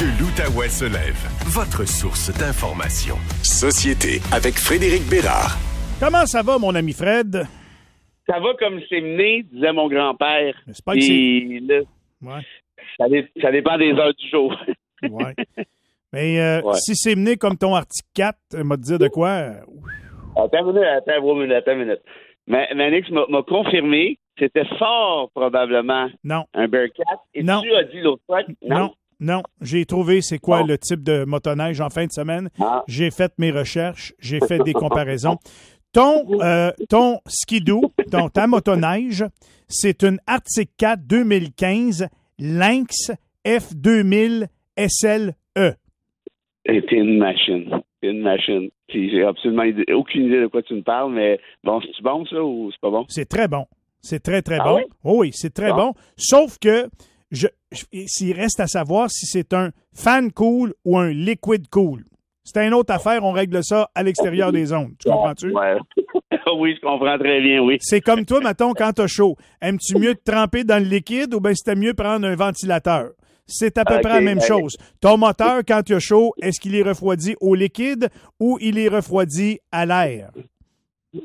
Que l'Outaouais se lève. Votre source d'information. Société avec Frédéric Bérard. Comment ça va, mon ami Fred? Ça va comme c'est mené, disait mon grand-père. J'espère que c'est... Là, ouais. ça dépend des heures du jour. Ouais. Mais si c'est mené comme ton article 4, m'a dit de quoi? Attends une minute. Manix m'a confirmé que c'était fort probablement un Bearcat. Et non. Tu as dit l'autre fois que non. J'ai trouvé c'est quoi le type de motoneige en fin de semaine. J'ai fait mes recherches, j'ai fait des comparaisons. Ton skidoo, ta motoneige, c'est une Arctic 4 2015 Lynx F2000 SLE. C'est une machine. J'ai absolument aucune idée de quoi tu me parles, mais bon, c'est-tu bon, ça, ou c'est pas bon? C'est très bon. C'est très, très bon. Oui? Oh oui, c'est très bon. Sauf que, s'il reste à savoir si c'est un fan cool ou un liquid cool. C'est une autre affaire, on règle ça à l'extérieur des ondes. Tu comprends-tu? Ouais. Oui, je comprends très bien, oui. C'est comme toi, mettons, quand t'as chaud. Aimes-tu mieux te tremper dans le liquide ou bien c'était mieux prendre un ventilateur? C'est à peu près la même chose. Ton moteur, quand il a chaud, est-ce qu'il est refroidi au liquide ou il est refroidi à l'air?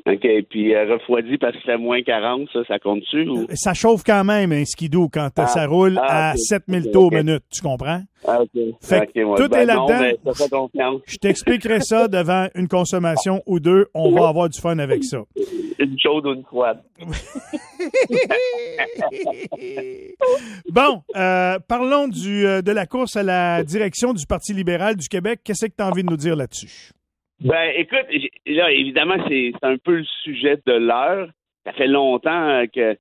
OK, puis refroidi parce que c'est moins 40, ça compte-tu? Ou? Ça chauffe quand même un skidoo quand ça tourne à 7000 tours minute, tu comprends? OK. Fait que tout est là-dedans. Non, je t'expliquerai ça devant une consommation ou deux. On va avoir du fun avec ça. Une chaude ou une froide. Bon, parlons de la course à la direction du Parti libéral du Québec. Qu'est-ce que tu as envie de nous dire là-dessus? Ben, écoute, là, évidemment, c'est un peu le sujet de l'heure. Ça fait longtemps que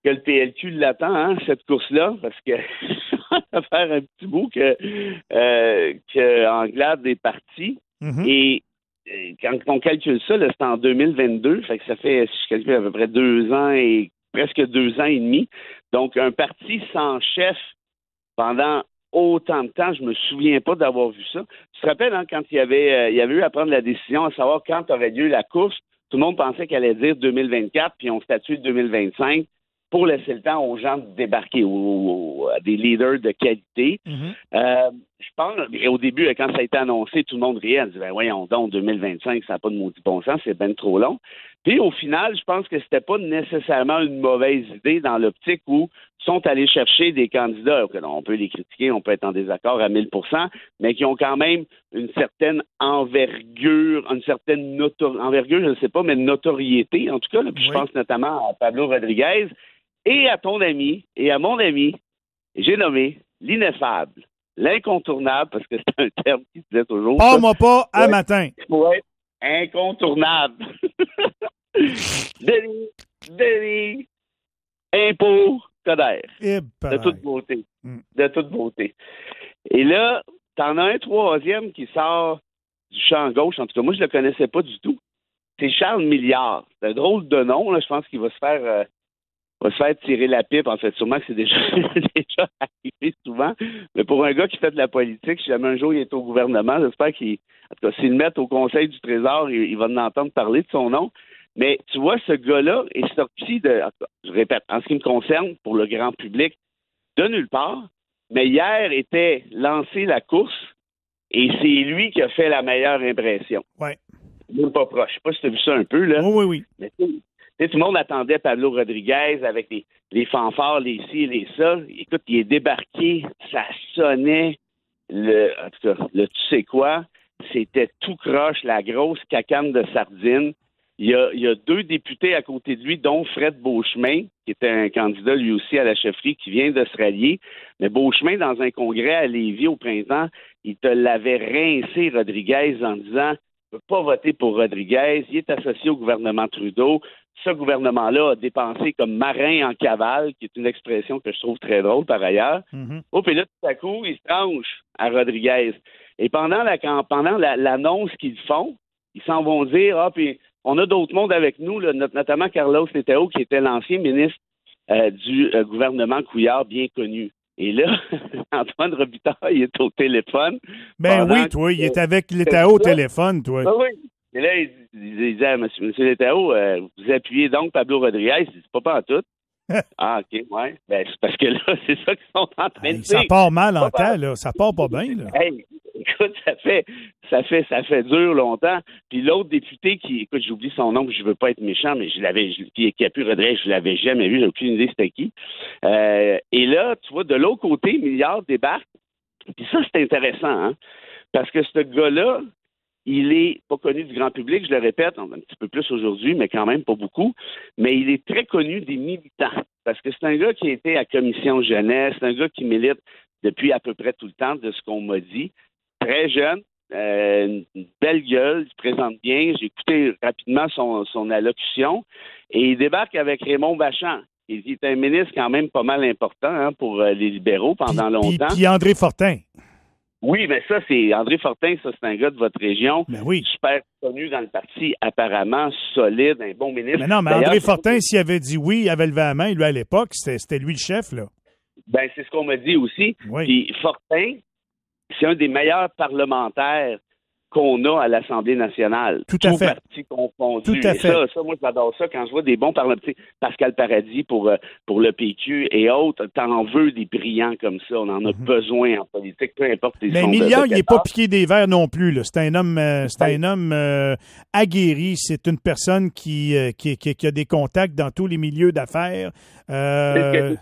le PLQ l'attend, hein, cette course-là, parce que ça va faire un petit bout que Anglade est parti. Mm-hmm. Et quand on calcule ça, là, c'est en 2022, fait que ça fait, si je calcule, à peu près 2 ans et presque 2 ans et demi. Donc, un parti sans chef pendant autant de temps, je me souviens pas d'avoir vu ça. Tu te rappelles, hein, quand il y avait eu à prendre la décision à savoir quand aurait lieu la course, tout le monde pensait qu'elle allait dire 2024, puis on statuait 2025 pour laisser le temps aux gens de débarquer, à des leaders de qualité. Mm-hmm. Je pense, au début, quand ça a été annoncé, tout le monde riait. On disait, ben voyons donc, 2025, ça n'a pas de maudit bon sens, c'est bien trop long. Puis au final, je pense que c'était pas nécessairement une mauvaise idée dans l'optique où ils sont allés chercher des candidats, on peut les critiquer, on peut être en désaccord à 1000%, mais qui ont quand même une certaine envergure, envergure, je ne sais pas, mais notoriété, en tout cas. Là, puis oui. Je pense notamment à Pablo Rodriguez et à ton ami, et à mon ami, j'ai nommé l'ineffable, l'incontournable, parce que c'est un terme qui disait toujours. Parle-moi pas à matin. Pour être incontournable. Denis, impôt, Coderre. De toute beauté. De toute beauté. Et là, t'en as un troisième qui sort du champ gauche. En tout cas, moi, je le connaissais pas du tout. C'est Charles Milliard. C'est un drôle de nom, là. Je pense qu'il va se faire tirer la pipe. En fait, sûrement que c'est déjà arrivé souvent. Mais pour un gars qui fait de la politique, si jamais un jour il est au gouvernement, j'espère qu'il... En tout cas, s'il le met au Conseil du Trésor, il va en entendre parler de son nom. Mais tu vois, ce gars-là est sorti je répète, en ce qui me concerne, pour le grand public, de nulle part. Mais hier était lancée la course et c'est lui qui a fait la meilleure impression. Oui. Même pas proche. Je sais pas si tu as vu ça un peu, là. Oui. Mais tout le monde attendait Pablo Rodriguez avec les fanfares, les ci et les ça. Écoute, il est débarqué, ça sonnait en tout cas, le tu sais quoi, c'était tout croche, la grosse cacane de sardine. Il y a 2 députés à côté de lui, dont Fred Beauchemin, qui était un candidat lui aussi à la chefferie, qui vient de se rallier. Mais Beauchemin, dans un congrès à Lévis au printemps, il te l'avait rincé, Rodriguez, en disant « Je ne peux pas voter pour Rodriguez, il est associé au gouvernement Trudeau. Ce gouvernement-là a dépensé comme marin en cavale, qui est une expression que je trouve très drôle par ailleurs. Mm-hmm. Oh, puis là, tout à coup, il se tranche à Rodriguez. Et pendant l'annonce qu'ils font, ils s'en vont dire « puis on a d'autres mondes avec nous, là, notamment Carlos Letao, qui était l'ancien ministre du gouvernement Couillard, bien connu. » Et là, Antoine Robitaille, il est au téléphone. Ben oui, toi, il est avec Letao au téléphone, toi. Ben oui. Et là, il disait à M. Letao, vous appuyez donc Pablo Rodriguez. Il dit, c'est pas en tout. Ah, OK, ouais. Ben, c'est parce que là, c'est ça qu'ils sont en train de dire. Ça part mal en temps, là. Ça part pas bien, là. Hey, écoute, ça fait dur longtemps. Puis l'autre député écoute, j'oublie son nom, je veux pas être méchant, mais qui a pu redresser, je l'avais jamais vu, j'ai aucune idée c'était qui. Et là, tu vois, de l'autre côté, Milliard débarque. Puis ça, c'est intéressant, hein? Parce que ce gars-là, il est pas connu du grand public, je le répète, un petit peu plus aujourd'hui, mais quand même pas beaucoup. Mais il est très connu des militants. Parce que c'est un gars qui a été à commission jeunesse, c'est un gars qui milite depuis à peu près tout le temps, de ce qu'on m'a dit. Très jeune, une belle gueule, il se présente bien. J'ai écouté rapidement son allocution. Et il débarque avec Raymond Bachand. Il est un ministre quand même pas mal important, hein, pour les libéraux pendant longtemps. Puis André Fortin. Oui, mais ça, c'est André Fortin, ça, c'est un gars de votre région. Ben oui. Super connu dans le parti, apparemment, solide, un bon ministre. Mais non, mais André Fortin, s'il avait dit oui, il avait levé la main, lui, à l'époque, c'était lui le chef, là. Ben, c'est ce qu'on m'a dit aussi. Oui. Puis Fortin, c'est un des meilleurs parlementaires qu'on a à l'Assemblée nationale. Tout à fait. Partis confondus. Tout à fait. Ça, moi, j'adore ça. Quand je vois des bons parlementaires, Pascal Paradis pour le PQ et autres, t'en veux des brillants comme ça. On en a besoin en politique, peu importe les Mais Milliard, il n'est pas piqué des verres non plus, là. C'est un homme aguerri. C'est une personne qui a des contacts dans tous les milieux d'affaires. C'est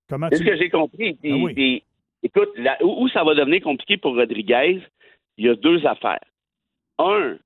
ce que j'ai compris. Puis, oui. Écoute, où ça va devenir compliqué pour Rodriguez, il y a deux affaires. Un,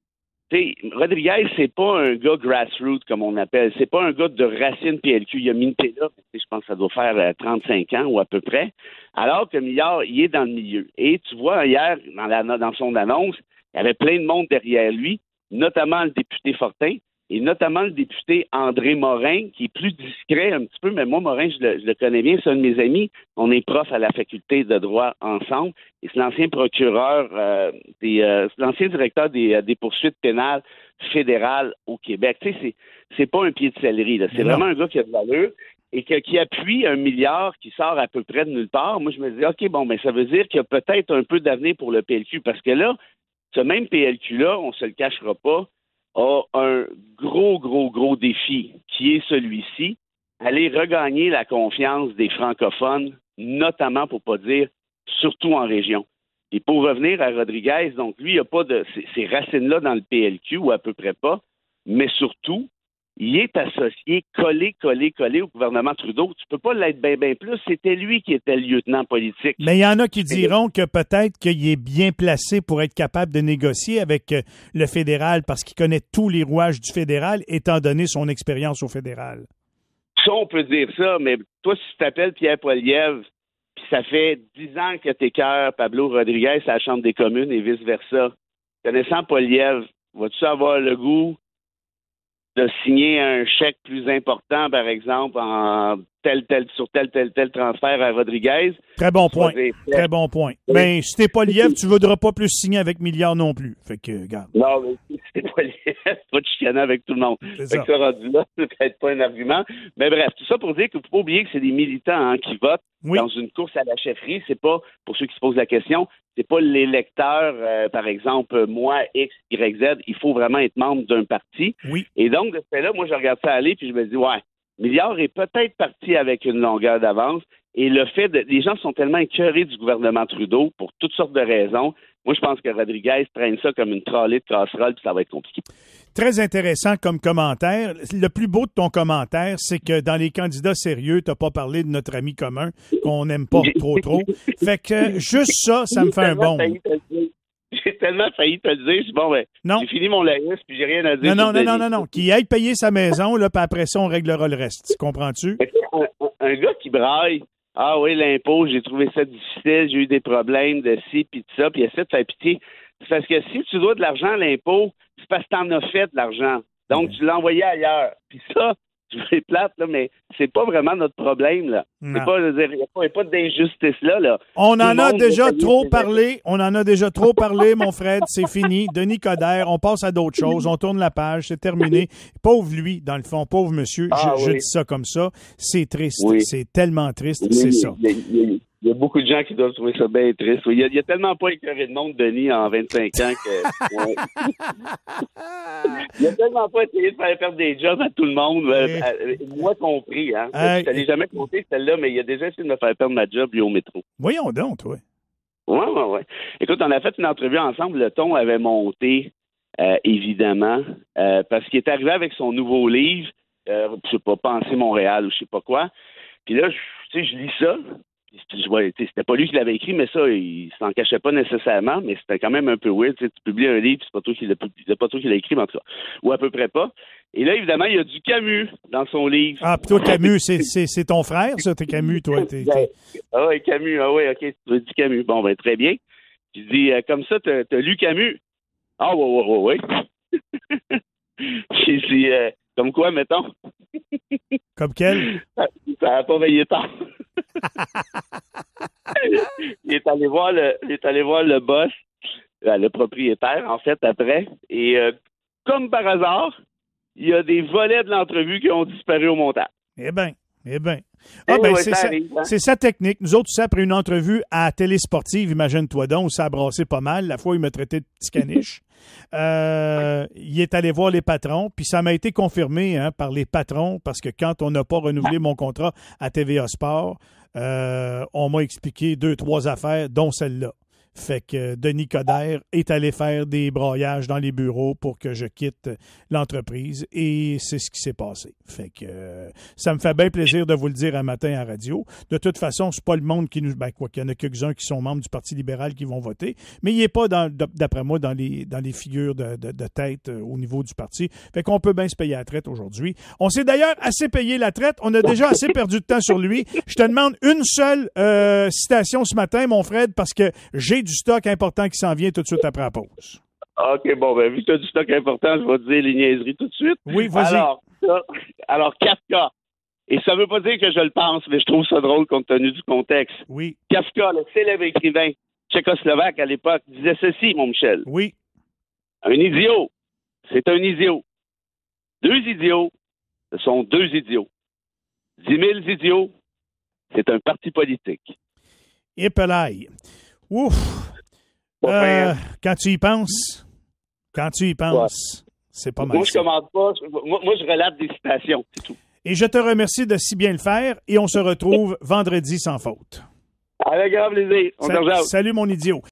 Rodriguez, c'est pas un gars grassroots, comme on appelle. C'est pas un gas de racine PLQ. Il a milité là, je pense que ça doit faire 35 ans ou à peu près. Alors que Milliard, il est dans le milieu. Et tu vois, hier, dans son annonce, il y avait plein de monde derrière lui, notamment le député Fortin, et notamment le député André Morin, qui est plus discret un petit peu, mais moi, Morin, je le connais bien, c'est un de mes amis. On est prof à la faculté de droit ensemble, et c'est l'ancien procureur, c'est l'ancien directeur des poursuites pénales fédérales au Québec. Tu sais, c'est pas un pied de céleri, là. C'est vraiment un gars qui a de l'allure et qui appuie un milliard qui sort à peu près de nulle part. Moi, je me dis, OK, bon, ben ça veut dire qu'il y a peut-être un peu d'avenir pour le PLQ, parce que là, ce même PLQ-là, on se le cachera pas, a un gros défi qui est celui-ci, aller regagner la confiance des francophones, notamment, pour pas dire, surtout en région. Et pour revenir à Rodriguez, donc lui, il n'a pas de ces racines-là dans le PLQ, ou à peu près pas, mais surtout, il est associé, collé au gouvernement Trudeau. Tu peux pas l'être bien plus. C'était lui qui était le lieutenant politique. Mais il y en a qui diront que peut-être qu'il est bien placé pour être capable de négocier avec le fédéral parce qu'il connaît tous les rouages du fédéral, étant donné son expérience au fédéral. Ça, on peut dire ça, mais toi, si tu t'appelles Pierre Poilievre, puis ça fait 10 ans que t'écœures Pablo Rodriguez à la Chambre des communes et vice-versa, connaissant Poilievre, vas-tu avoir le goût de signer un chèque plus important, par exemple, sur tel transfert à Rodriguez? Très bon point. Très bon point. Mais si t'es Poilievre, tu ne voudras pas plus signer avec Milliard non plus. Fait que, regarde. Non, mais si t'es Poilievre, pas de chicaner avec tout le monde. Fait que ça rendu là, c'est peut-être pas un argument. Mais bref, tout ça pour dire qu'il ne faut pas oublier que c'est des militants qui votent dans une course à la chefferie. C'est pas, pour ceux qui se posent la question, c'est pas l'électeur, par exemple, moi, X, Y, Z. Il faut vraiment être membre d'un parti. Oui. Et donc, de ce fait-là, moi, je regarde ça aller puis je me dis, ouais, Milliard est peut-être parti avec une longueur d'avance. Et le fait les gens sont tellement écœurés du gouvernement Trudeau pour toutes sortes de raisons. Moi, je pense que Rodriguez traîne ça comme une trolley de casserole, puis ça va être compliqué. Très intéressant comme commentaire. Le plus beau de ton commentaire, c'est que dans les candidats sérieux, tu n'as pas parlé de notre ami commun, qu'on n'aime pas trop. Fait que juste ça me fait un bon. J'ai tellement failli te le dire. Bon, ben, j'ai fini mon laïus, puis j'ai rien à dire. Non. Qu'il aille payer sa maison, là, puis après ça, on réglera le reste. Comprends-tu? Un gars qui braille. Ah oui, l'impôt, j'ai trouvé ça difficile, j'ai eu des problèmes de ci, puis de ça, puis essaie de faire pitié. C'est parce que si tu dois de l'argent à l'impôt, c'est parce que t'en as fait de l'argent. Donc, tu l'as envoyé ailleurs. Puis ça, c'est plate, là, mais c'est pas vraiment notre problème, là. C'est pas, il n'y a pas d'injustice là. On en a déjà trop parlé. On en a déjà trop parlé, mon Fred. C'est fini. Denis Coderre, on passe à d'autres choses. On tourne la page. C'est terminé. Pauvre lui, dans le fond. Pauvre monsieur. Je dis ça comme ça. C'est triste. Oui. C'est tellement triste. C'est ça. Il y a beaucoup de gens qui doivent trouver ça bien triste. Il y a tellement pas écœuré de monde, Denis, en 25 ans que... Ouais. Il a tellement pas essayé de faire perdre des jobs à tout le monde, moi compris. Hein. Je l'ai jamais compté celle-là, mais il a déjà essayé de me faire perdre ma job, lui, au métro. Voyons donc, toi. Oui. Écoute, on a fait une entrevue ensemble. Le ton avait monté, évidemment, parce qu'il est arrivé avec son nouveau livre, je sais pas, Penser Montréal ou je sais pas quoi. Puis là, je lis ça. C'était pas lui qui l'avait écrit, mais ça, il s'en cachait pas nécessairement, mais c'était quand même un peu weird. Tu publies un livre, c'est pas toi qui l'a écrit, mais en tout cas, ou à peu près pas. Et là, évidemment, il y a du Camus dans son livre. Ah, puis toi, Camus, c'est ton frère, ça? T'es Camus, toi? Ah oui, Camus, OK, tu dis Camus. Bon, ben très bien. Je dis, comme ça, t'as lu Camus? Ah, ouais. J'ai dit, comme quoi, mettons? Comme quel? Ça n'a pas veillé tard. Il est allé voir le boss, le propriétaire, en fait, après. Et comme par hasard, il y a des volets de l'entrevue qui ont disparu au montage. Eh bien. Ah, ben, c'est sa technique. Nous autres, après une entrevue à Télé Sportive, imagine-toi donc, où ça a brassé pas mal. La fois, il m'a traité de petit caniche. Il est allé voir les patrons, puis ça m'a été confirmé par les patrons, parce que quand on n'a pas renouvelé mon contrat à TVA Sport, on m'a expliqué 2-3 affaires, dont celle-là. Fait que Denis Coderre est allé faire des braillages dans les bureaux pour que je quitte l'entreprise et c'est ce qui s'est passé. Fait que ça me fait bien plaisir de vous le dire un matin à radio. De toute façon, c'est pas le monde qui nous... Ben quoi, qu'il y en a quelques-uns qui sont membres du Parti libéral qui vont voter, mais il n'est pas, d'après moi, dans les figures de tête au niveau du parti. Fait qu'on peut bien se payer la traite aujourd'hui. On s'est d'ailleurs assez payé la traite. On a déjà assez perdu de temps sur lui. Je te demande une seule citation ce matin, mon Fred, parce que j'ai du stock important qui s'en vient tout de suite après la pause. OK, bon, ben, vu que tu as du stock important, je vais te dire les niaiseries tout de suite. Oui, vas-y. Alors, Kafka. Et ça veut pas dire que je le pense, mais je trouve ça drôle compte tenu du contexte. Oui. Kafka, le célèbre écrivain tchécoslovaque à l'époque, disait ceci, mon Michel. Oui. Un idiot, c'est un idiot. 2 idiots, ce sont 2 idiots. 10 000 idiots, c'est un parti politique. Et pelaille. Ouf! Quand tu y penses, ouais. C'est pas mal. Moi, je commande pas. Moi, je relate des citations, c'est tout. Et je te remercie de si bien le faire et on se retrouve vendredi sans faute. Avec grand plaisir. Salut, mon idiot.